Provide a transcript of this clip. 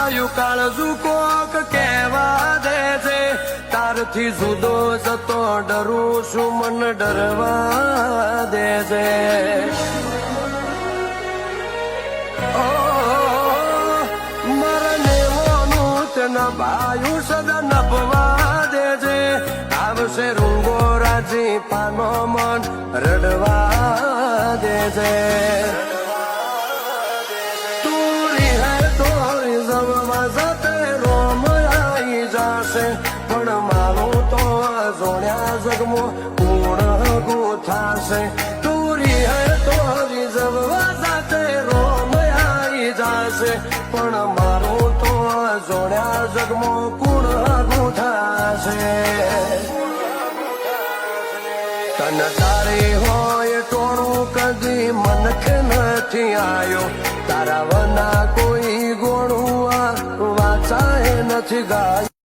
આયુ કાળજુ કોક કહેવા દે છે તારથી જુદો જતો ડરું છું મન ડરવા દે છે ભાયું સદા નભવા દે છે આવશે રૂંગો રાજી પાનો મન રડવા દે છે તુરી હે તોરી જમવા જતે રોમ આવી જશે પણ મારું તો જોડ્યા જગમો પૂર્ણ ગોથાશે તુરી હે તોરી જમવા જતે રોમ આવી જશે પણ મારું તો જોડ્યા જગમો કુણ ગોઠાશે તન તારી હોય ટોણું કદી મનખ નથી આયો તારા વના કોઈ ગોણું વાચાય નથી ગાય